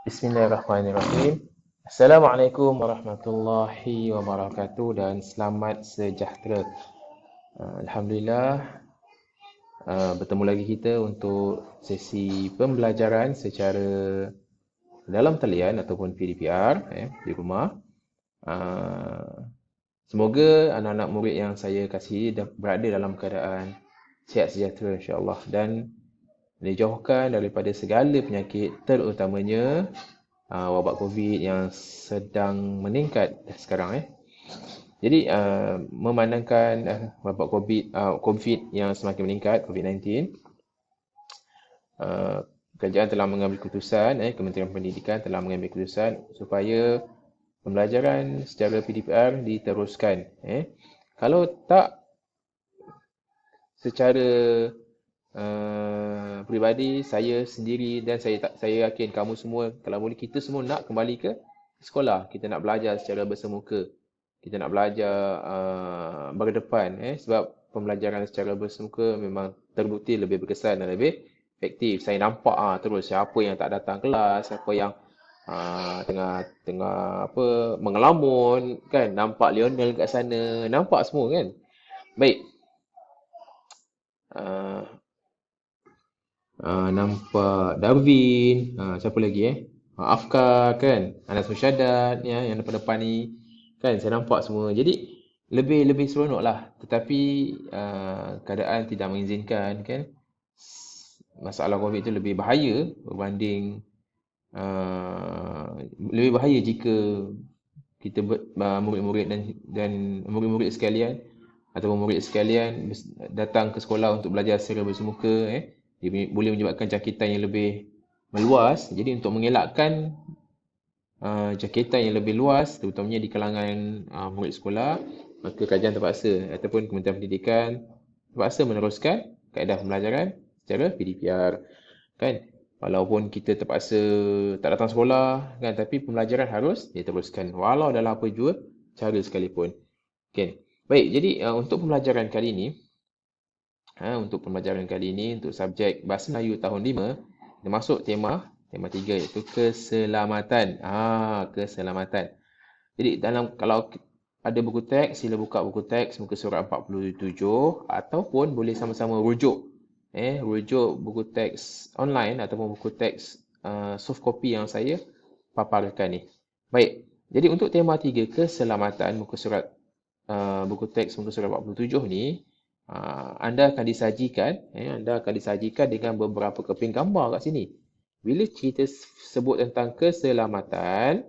Bismillahirrahmanirrahim. Assalamualaikum warahmatullahi wabarakatuh dan selamat sejahtera. Alhamdulillah, bertemu lagi kita untuk sesi pembelajaran secara dalam talian ataupun PDPR di rumah. Semoga anak-anak murid yang saya kasihi berada dalam keadaan sihat sejahtera insya-Allah dan dijauhkan daripada segala penyakit, terutamanya wabak COVID yang sedang meningkat sekarang. Jadi memandangkan wabak COVID yang semakin meningkat, COVID-19, kerajaan telah mengambil keputusan, Kementerian Pendidikan telah mengambil keputusan supaya pembelajaran secara PDPR diteruskan. Kalau tak, secara peribadi, saya sendiri dan saya yakin kamu semua, kalau boleh kita semua nak kembali ke sekolah. Kita nak belajar secara bersemuka. Kita nak belajar berdepan. Sebab pembelajaran secara bersemuka memang terbukti lebih berkesan dan lebih efektif. Saya nampak terus siapa yang tak datang kelas, siapa yang tengah tengah apa mengelamun kan, nampak Lionel kat sana, nampak semua kan. Baik. Nampak Darwin, siapa lagi Afkar kan, Anas Musyadat ya, yang depan-depan ni kan, saya nampak semua. Jadi lebih seronok lah. Tetapi keadaan tidak mengizinkan kan. Masalah COVID itu lebih bahaya berbanding lebih bahaya jika kita murid-murid dan murid-murid sekalian ataupun murid sekalian datang ke sekolah untuk belajar secara bersemuka. Dia boleh menyebabkan jangkitan yang lebih meluas. Jadi untuk mengelakkan jangkitan yang lebih luas, terutamanya di kalangan murid sekolah, maka kerajaan terpaksa ataupun Kementerian Pendidikan terpaksa meneruskan kaedah pembelajaran secara PDPR. Kan? Walaupun kita terpaksa tak datang sekolah, kan, tapi pembelajaran harus diteruskan walau dalam apa jua cara sekalipun. Kan? Baik, jadi untuk pembelajaran kali ini, untuk subjek Bahasa Melayu tahun 5, kita masuk tema 3 iaitu keselamatan. Keselamatan. Jadi kalau ada buku teks, sila buka buku teks muka surat 47 ataupun boleh sama-sama rujuk buku teks online ataupun buku teks soft copy yang saya paparkan ni. Baik. Jadi untuk tema 3 keselamatan muka surat buku teks muka surat 47 ni, anda akan disajikan dengan beberapa keping gambar kat sini. Bila kita sebut tentang keselamatan,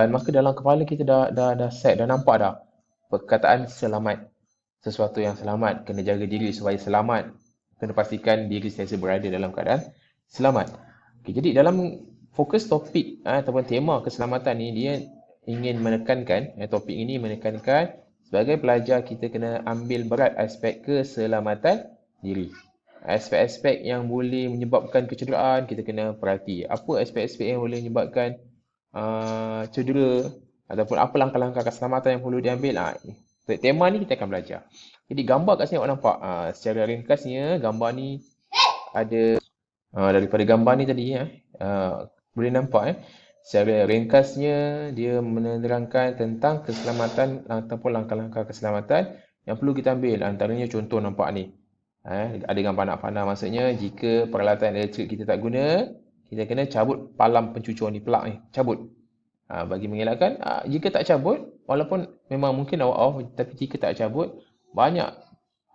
maka dalam kepala kita dah set, dah nampak dah perkataan selamat. Sesuatu yang selamat, kena jaga diri supaya selamat. Kena pastikan diri sentiasa berada dalam keadaan selamat. Okay, jadi dalam fokus topik ataupun tema keselamatan ni, dia ingin menekankan, topik ini menekankan sebagai pelajar kita kena ambil berat aspek keselamatan diri. Aspek-aspek yang boleh menyebabkan kecederaan kita kena perhati. Apa aspek-aspek yang boleh menyebabkan cedera ataupun apa langkah-langkah keselamatan yang perlu diambil. Tema ni kita akan belajar. Jadi gambar kat sini awak nampak. Secara ringkasnya gambar ni ada daripada gambar ni tadi boleh nampak secara ringkasnya dia menerangkan tentang keselamatan ataupun langkah-langkah keselamatan yang perlu kita ambil. Antaranya contoh nampak ni. Ada gambar nak panah, maksudnya jika peralatan elektrik kita tak guna, kita kena cabut palam pencucur ni, plug ni, cabut. Bagi mengelakkan, jika tak cabut, walaupun memang mungkin awak off, tapi jika tak cabut, banyak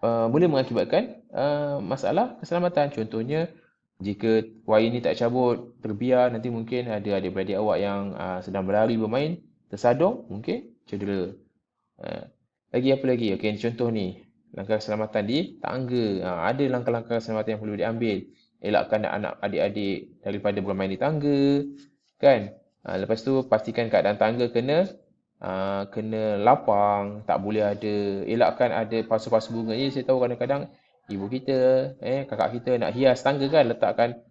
boleh mengakibatkan masalah keselamatan. Contohnya, jika wire ni tak cabut, terbiar, nanti mungkin ada adik-beradik awak yang sedang berlari bermain, tersadung, mungkin cedera. Lagi apa lagi? Okey, contoh ni, langkah keselamatan di tangga. Ada langkah-langkah keselamatan yang perlu diambil. Elakkan anak adik-adik daripada bermain di tangga, kan? Lepas tu pastikan keadaan tangga kena lapang, tak boleh elakkan ada pasu-pasu bunga ni. Saya tahu kadang-kadang ibu kita, kakak kita nak hias tangga kan, letakkan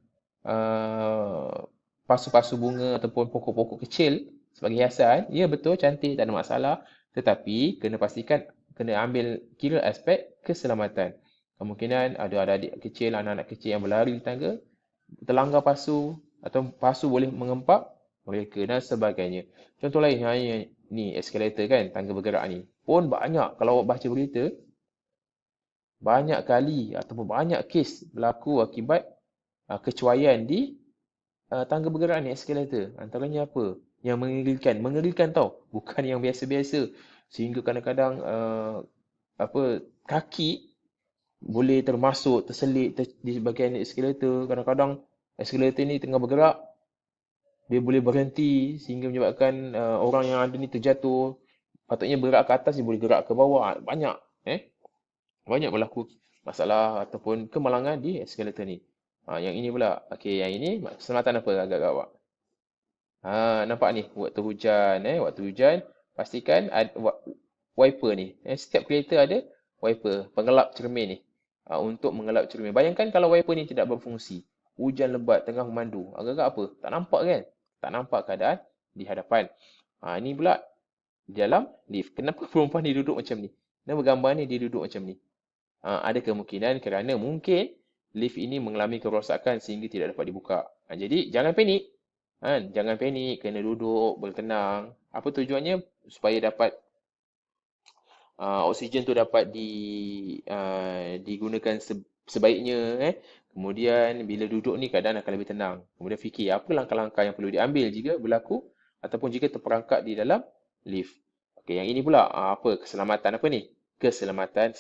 pasu-pasu bunga ataupun pokok-pokok kecil sebagai hiasan. Ya betul, cantik, tak ada masalah. Tetapi kena ambil kira aspek keselamatan. Kemungkinan ada adik kecil, anak-anak kecil yang berlari di tangga, terlanggar pasu, atau pasu boleh mengempak mereka dan sebagainya. Contoh lain, ni eskalator kan, tangga bergerak ni. Pun banyak, kalau awak baca berita, banyak kali ataupun banyak kes berlaku akibat kecuaian di tangga bergerak ni, eskalator. Antaranya apa? Yang mengerikan. Mengerikan tau. Bukan yang biasa-biasa. Sehingga kadang-kadang kaki boleh termasuk, terselit di bahagian eskalator. Kadang-kadang eskalator ni tengah bergerak, dia boleh berhenti sehingga menyebabkan orang yang ada ni terjatuh. Patutnya bergerak ke atas, dia boleh gerak ke bawah. Banyak. Banyak berlaku masalah ataupun kemalangan di eskalator ni. Yang ini pula. Okey, yang ini keselamatan apa agak-agak awak? Nampak ni, waktu hujan, pastikan ada wiper ni. Setiap kereta ada wiper, pengelap cermin ni. Untuk mengelap cermin. Bayangkan kalau wiper ni tidak berfungsi. Hujan lebat tengah memandu. Agak-agak apa? Tak nampak kan? Tak nampak keadaan di hadapan. Ni pula di dalam lift. Kenapa perempuan ni duduk macam ni? Kenapa gambar ni dia duduk macam ni? Ada kemungkinan kerana mungkin lift ini mengalami kerosakan sehingga tidak dapat dibuka. Jadi jangan panik. Jangan panik, kena duduk, bertenang. Apa tujuannya? Supaya dapat oksigen tu dapat digunakan sebaiknya. Kemudian bila duduk ni keadaan akan lebih tenang. Kemudian fikir apa langkah-langkah yang perlu diambil jika berlaku ataupun jika terperangkap di dalam lift. Okey, yang ini pula apa? Keselamatan apa ni? Keselamatan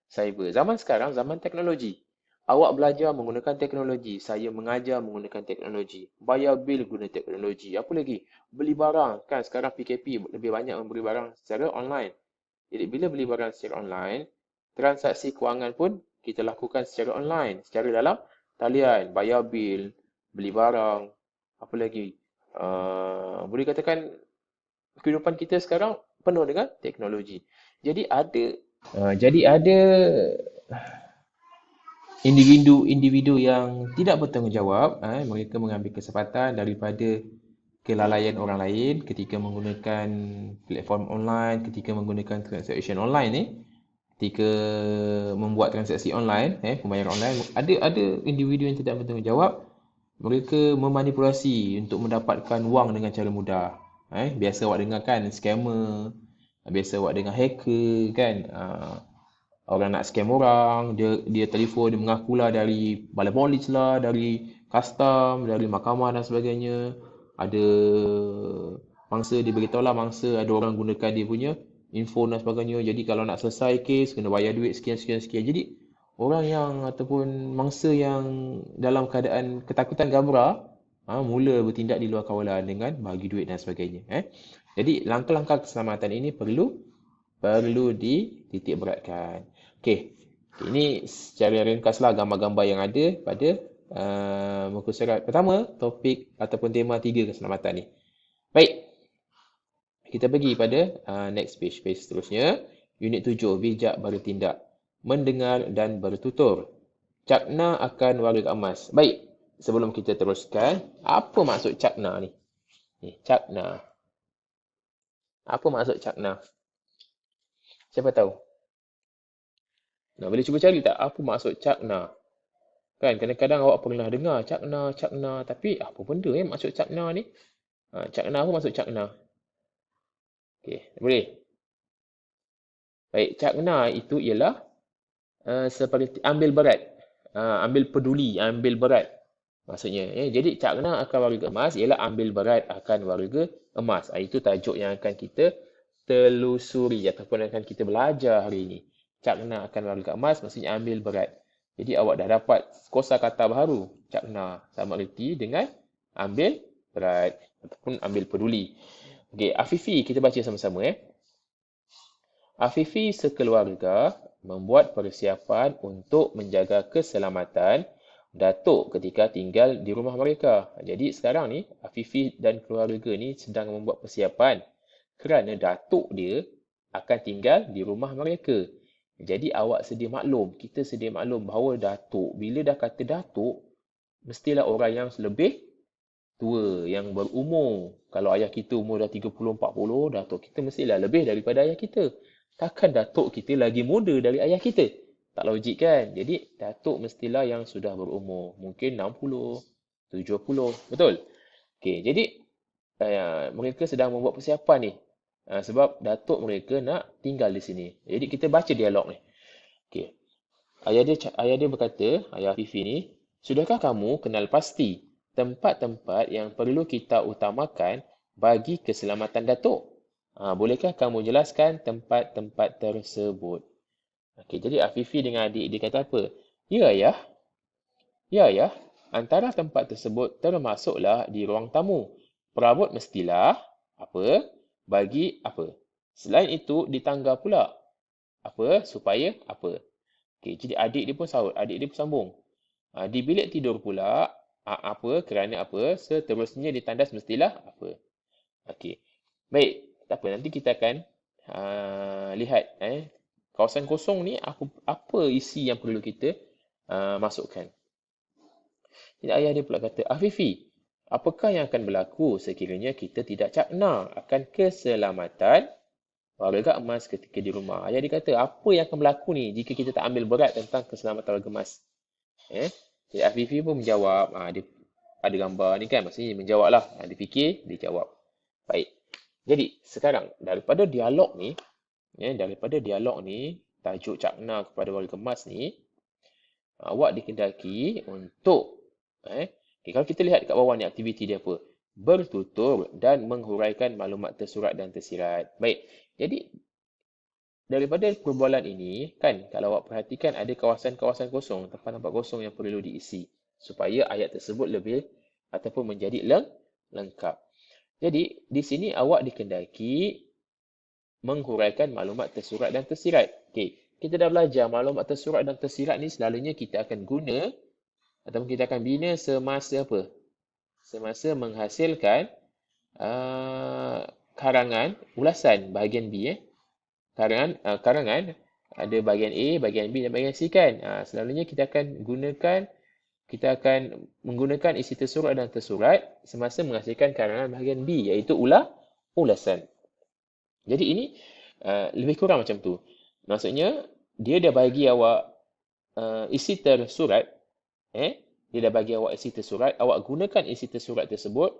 cyber. Zaman sekarang zaman teknologi. Awak belajar menggunakan teknologi, saya mengajar menggunakan teknologi. Bayar bil guna teknologi. Apa lagi? Beli barang. Kan sekarang PKP lebih banyak membeli barang secara online. Jadi bila beli barang secara online, transaksi kewangan pun kita lakukan secara online, secara dalam talian, bayar bil, beli barang, apa lagi? Boleh katakan kehidupan kita sekarang penuh dengan teknologi. Jadi ada individu yang tidak bertanggungjawab, mereka mengambil kesempatan daripada kelalaian orang lain ketika menggunakan platform online, ketika menggunakan transaction online ni, ketika membuat transaksi online, pembayaran online, ada individu yang tidak bertanggungjawab, mereka memanipulasi untuk mendapatkan wang dengan cara mudah. Biasa awak dengar kan scammer, biasa awak dengar hacker kan. Orang nak scam orang, dia telefon, dia mengakulah dari balai polis lah, dari custom, dari mahkamah dan sebagainya. Ada mangsa, dia beritahu lah mangsa ada orang gunakan dia punya info dan sebagainya. Jadi kalau nak selesai kes, kena bayar duit sekian. Jadi orang yang ataupun mangsa yang dalam keadaan ketakutan gabra, mula bertindak di luar kawalan dengan bagi duit dan sebagainya. Jadi langkah-langkah keselamatan ini perlu dititik beratkan. Okey, ini secara ringkaslah gambar-gambar yang ada pada muka surat pertama, topik ataupun tema 3 keselamatan ni. Baik, kita pergi pada next page seterusnya. Unit 7, bijak bertindak, mendengar dan bertutur. Cakna akan warga emas. Baik, sebelum kita teruskan, apa maksud cakna ni? Cakna. Apa maksud cakna? Siapa tahu? Boleh cuba cari tak apa maksud cakna? Kan kadang-kadang awak pernah dengar cakna, tapi apa benda maksud cakna ni? Cakna, apa maksud cakna? Okey, boleh. Baik, cakna itu ialah seperti ambil berat. Ambil peduli, ambil berat. Maksudnya, jadi cakna akan warga emas ialah ambil berat akan warga emas. Itu tajuk yang akan kita telusuri ataupun akan kita belajar hari ini. Cakna akan warga emas maksudnya ambil berat. Jadi awak dah dapat kosakata baru. Cakna sama erti dengan ambil berat ataupun ambil peduli. Okey, Afifi kita baca sama-sama. Afifi sekeluarga membuat persiapan untuk menjaga keselamatan Datuk ketika tinggal di rumah mereka. Jadi sekarang ni Afifi dan keluarga ni sedang membuat persiapan kerana datuk dia akan tinggal di rumah mereka. Jadi awak sedia maklum, kita sedia maklum bahawa datuk, bila dah kata datuk, mestilah orang yang lebih tua, yang berumur. Kalau ayah kita umur dah 30-40, datuk kita mestilah lebih daripada ayah kita. Takkan datuk kita lagi muda dari ayah kita? Tak logik kan? Jadi datuk mestilah yang sudah berumur, mungkin 60, 70. Betul? Okey, jadi mereka sedang membuat persiapan ni. Sebab datuk mereka nak tinggal di sini. Jadi kita baca dialog ni. Okey. Ayah dia berkata, ayah Fifi ni, sudahkah kamu kenal pasti tempat-tempat yang perlu kita utamakan bagi keselamatan datuk? Bolehkah kamu jelaskan tempat-tempat tersebut? Okey, jadi Afifi dengan adik dia kata apa? Ya, ayah. Ya, ayah. Antara tempat tersebut termasuklah di ruang tamu. Perabot mestilah apa? Bagi apa? Selain itu, di tangga pula. Apa? Supaya apa? Okey, jadi adik dia pun sahut, adik dia pun sambung. Di bilik tidur pula, apa? Kerana apa? Seterusnya ditandas mestilah apa? Okey. Baik, tak apa. Nanti kita akan lihat kawasan kosong ni apa isi yang perlu kita masukkan. Jadi ayah dia pula kata, Afifi, apakah yang akan berlaku sekiranya kita tidak cakna akan keselamatan warga emas ketika di rumah? Ayah dia kata, apa yang akan berlaku ni jika kita tak ambil berat tentang keselamatan warga emas? Jadi Afifi pun menjawab, dia ada gambar ni kan, maksudnya dia menjawab lah. Dia fikir, dia jawab. Baik. Jadi sekarang daripada dialog ni, tajuk cakna kepada warga emas ni, awak dikendaki untuk kalau kita lihat kat bawah ni aktiviti dia apa? Bertutur dan menghuraikan maklumat tersurat dan tersirat. Baik. Jadi daripada perbualan ini kan, kalau awak perhatikan ada kawasan-kawasan kosong, tempat-tempat kosong yang perlu diisi supaya ayat tersebut lebih ataupun menjadi lengkap. Jadi di sini awak dikendaki menghuraikan maklumat tersurat dan tersirat. Okey, kita dah belajar maklumat tersurat dan tersirat ni selalunya kita akan guna ataupun kita akan bina semasa apa? Semasa menghasilkan karangan ulasan bahagian B. Karangan ada bahagian A, bahagian B dan bahagian C kan. Selalunya kita akan menggunakan isi tersurat dan tersurat semasa menghasilkan karangan bahagian B, iaitu ulasan. Jadi ini lebih kurang macam tu. Maksudnya dia dah bagi awak isi tersurat, dia dah bagi awak isi tersurat, awak gunakan isi tersurat tersebut,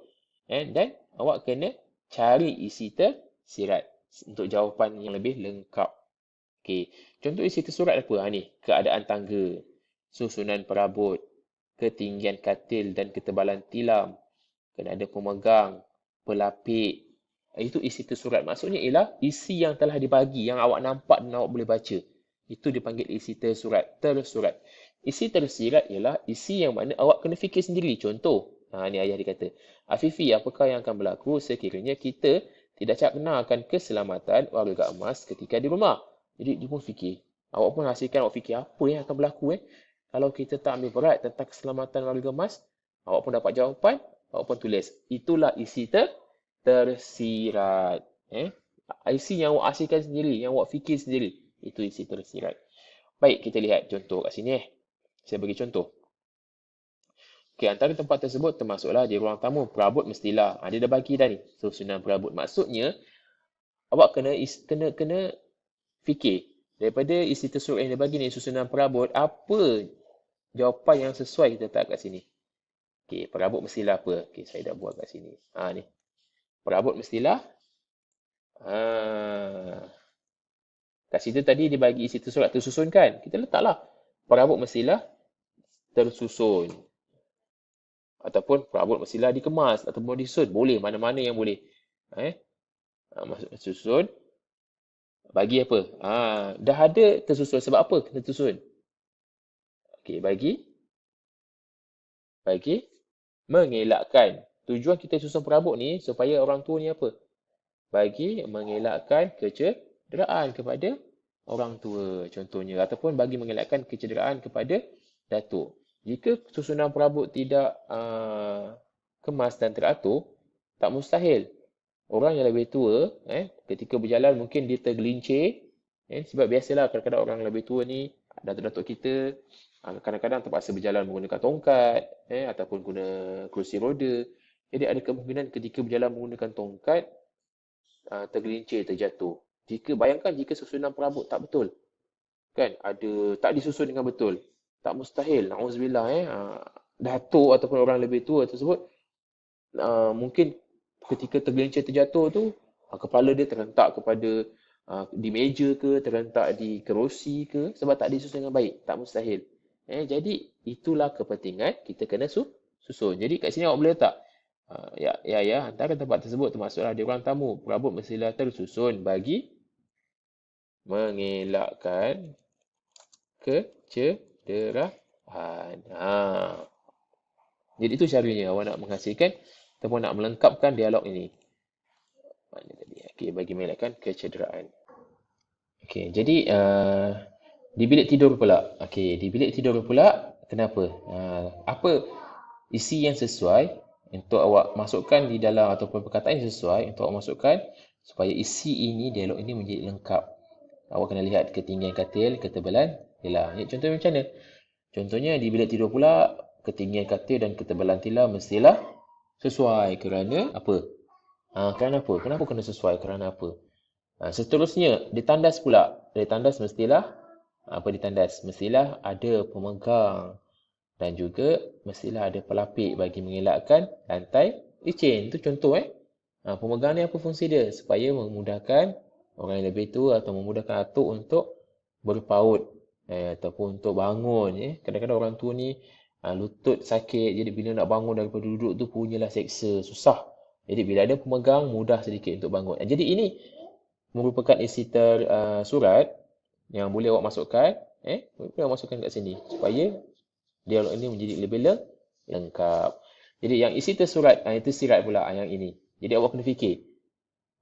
dan awak kena cari isi tersirat untuk jawapan yang lebih lengkap. Okey, contoh isi tersurat apa? Ni, keadaan tangga, susunan perabot, ketinggian katil dan ketebalan tilam, kena ada pemegang, pelapik. Itu isi tersurat. Maksudnya ialah isi yang telah dibagi, yang awak nampak dan awak boleh baca. Itu dipanggil isi tersurat. Isi tersirat ialah isi yang mana awak kena fikir sendiri. Contoh, ni ayah dia kata, Afifi, apakah yang akan berlaku sekiranya kita tidak cakna akan keselamatan warga emas ketika di rumah? Jadi dia pun fikir. Awak pun hasilkan, awak fikir apa yang akan berlaku kalau kita tak ambil berat tentang keselamatan warga emas. Awak pun dapat jawapan, awak pun tulis. Itulah isi tersirat. Isi yang awak hasilkan sendiri, yang awak fikir sendiri. Itu isi tersirat. Baik, kita lihat contoh kat sini. Saya bagi contoh. Okey, antara tempat tersebut termasuklah di ruang tamu. Perabot mestilah. Dia dah bagi dah ni. Susunan perabot. Maksudnya, awak kena fikir. Daripada isi tersurat yang dia bagi ni, susunan perabot, apa jawapan yang sesuai kita letak kat sini. Okey, perabot mestilah apa? Okey, saya dah buat kat sini. Ni. Perabot mestilah. Kat situ tadi dia bagi isi tersurat tersusun kan? Kita letaklah. Perabot mestilah tersusun. Ataupun perabot mestilah dikemas ataupun disusun. Boleh, mana-mana yang boleh. Maksud susun. Bagi apa? Dah ada tersusun. Sebab apa kena tersusun? Okey, bagi mengelakkan. Tujuan kita susun perabot ni supaya orang tua ni apa? Bagi mengelakkan kecederaan kepada orang tua contohnya, ataupun bagi mengelakkan kecederaan kepada datuk. Jika susunan perabot tidak kemas dan teratur, tak mustahil orang yang lebih tua ketika berjalan mungkin dia tergelincir, sebab biasalah kadang-kadang orang lebih tua ni, datuk-datuk kita kadang-kadang terpaksa berjalan menggunakan tongkat ataupun guna kerusi roda. Jadi ada kemungkinan ketika berjalan menggunakan tongkat tergelincir, terjatuh. Bayangkan jika susunan perabot tak betul, kan? Tak disusun dengan betul. Tak mustahil, na'udzubillah datuk ataupun orang lebih tua tersebut, mungkin ketika tergelincir terjatuh tu, kepala dia terhentak kepada di meja ke, terhentak di kerusi ke, sebab tak disusun dengan baik, tak mustahil. Jadi itulah kepentingan kita kena susun. Jadi kat sini awak boleh letak, ya, antara tempat tersebut termasuklah di ruang tamu, perabot mestilah tersusun bagi mengelakkan kecederaan. Jadi itu caranya awak nak menghasilkan ataupun nak melengkapkan dialog ini. Mana tadi? Okey, bagi mengelakkan kecederaan. Okey, jadi di bilik tidur pula. Okey, di bilik tidur pula kenapa? Apa isi yang sesuai untuk awak masukkan di dalam ataupun perkataan yang sesuai untuk awak masukkan supaya isi ini, dialog ini menjadi lengkap. Awak kena lihat ketinggian katil, ketebalan tilam. Contohnya macam mana? Contohnya di bilik tidur pula, ketinggian katil dan ketebalan tilam mestilah sesuai kerana apa? Kerana apa? Kenapa kena sesuai? Kerana apa? Seterusnya, ditandas pula. Ditandas mestilah apa ditandas? Mestilah ada pemegang dan juga mestilah ada pelapik bagi mengelakkan lantai licin. Itu contoh pemegang ni apa fungsi dia? Supaya memudahkan orang yang lebih tua atau memudahkan atuk untuk berpaut ataupun untuk bangun. Kadang-kadang orang tua ni lutut sakit, jadi bila nak bangun daripada duduk tu punyalah seksa, susah. Jadi bila ada pemegang mudah sedikit untuk bangun. Jadi ini merupakan isi tersurat yang boleh awak masukkan, boleh awak masukkan kat sini supaya dialog ini menjadi lebih lengkap. Jadi yang isi tersurat, itu sirat pula yang ini. Jadi awak kena fikir.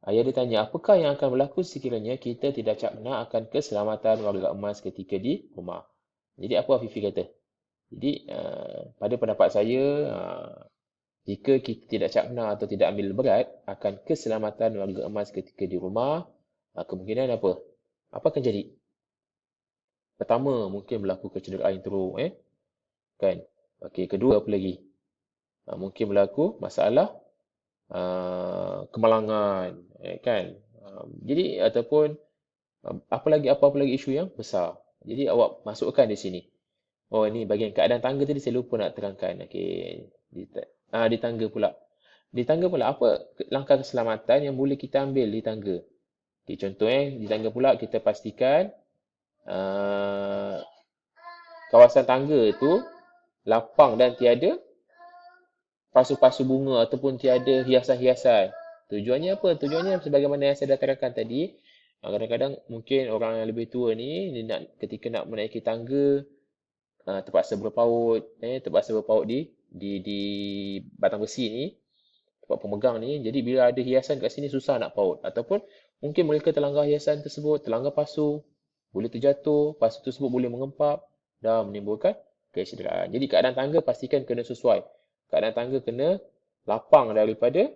Ayah dia tanya, apakah yang akan berlaku sekiranya kita tidak cakna akan keselamatan warga emas ketika di rumah? Jadi apa Afifi kata? Jadi pada pendapat saya, jika kita tidak cakna atau tidak ambil berat akan keselamatan warga emas ketika di rumah, kemungkinan apa? Apa akan jadi? Pertama, mungkin berlaku kecederaan yang teruk, kan? Okey, kedua apa lagi? Mungkin berlaku masalah kemalangan, kan? Jadi ataupun apa lagi isu yang besar. Jadi awak masukkan di sini. Oh, ini bahagian keadaan tangga tadi saya lupa nak terangkan. Okey, di tangga pula. Di tangga pula apa langkah keselamatan yang boleh kita ambil di tangga? Okey, contoh di tangga pula kita pastikan kawasan tangga itu lapang dan tiada pasu-pasu bunga ataupun tiada hiasan-hiasan. Tujuannya apa? Tujuannya sebagaimana yang saya dah terangkan tadi, kadang-kadang mungkin orang yang lebih tua ni dia ketika nak menaiki tangga terpaksa berpaut di batang besi ni, tempat pemegang ni. Jadi bila ada hiasan kat sini susah nak paut ataupun mungkin mereka terlanggar hiasan tersebut, terlanggar pasu, boleh terjatuh, pasu tersebut boleh mengempap dan menimbulkan kecederaan. Jadi keadaan tangga pastikan kena sesuai. Keadaan tangga kena lapang daripada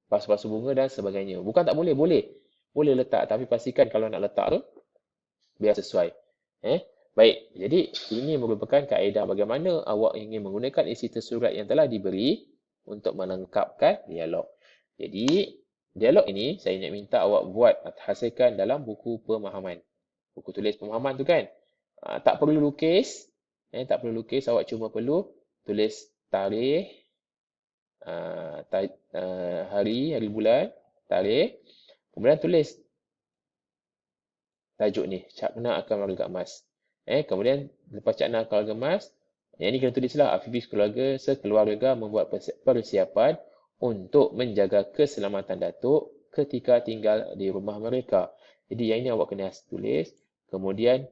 pasu-pasu bunga dan sebagainya. Bukan tak boleh, boleh letak, tapi pastikan kalau nak letak tu biar sesuai. Baik, jadi ini merupakan kaedah bagaimana awak ingin menggunakan isi tersurat yang telah diberi untuk melengkapkan dialog. Jadi, dialog ini saya nak minta awak buat atau hasilkan dalam buku pemahaman. Buku tulis pemahaman tu kan. Tak perlu lukis. Awak cuma perlu tulis tarikh, hari bulan, tarikh. Kemudian tulis tajuk ni, cakna akan warga emas. Kemudian lepas cakna akan warga emas, yang ni kena tulislah Afifi sekeluarga membuat persiapan untuk menjaga keselamatan datuk ketika tinggal di rumah mereka. Jadi yang ini awak kena tulis. Kemudian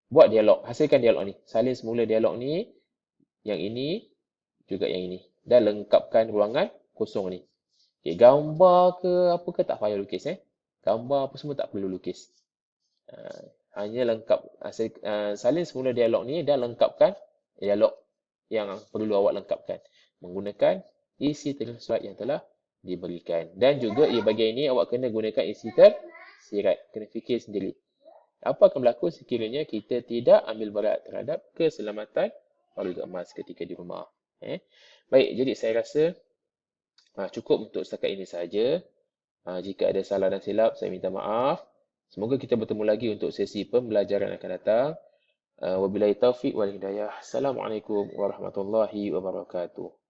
buat dialog, hasilkan dialog ni. Salin semula dialog ni, yang ini juga yang ini. Dan lengkapkan ruangan kosong ni. Okay, gambar ke apa ke tak payah lukis. Gambar apa semua tak perlu lukis. Hanya lengkap salin semula dialog ni dan lengkapkan dialog yang perlu awak lengkapkan menggunakan isi tersurat yang telah diberikan. Dan juga bahagian ini awak kena gunakan isi tersirat. Kena fikir sendiri. Apa akan berlaku sekiranya kita tidak ambil berat terhadap keselamatan warga emas ketika di rumah. Baik, jadi saya rasa cukup untuk setakat ini sahaja. Jika ada salah dan silap, saya minta maaf. Semoga kita bertemu lagi untuk sesi pembelajaran akan datang. Wabillahi taufiq wal hidayah. Assalamualaikum warahmatullahi wabarakatuh.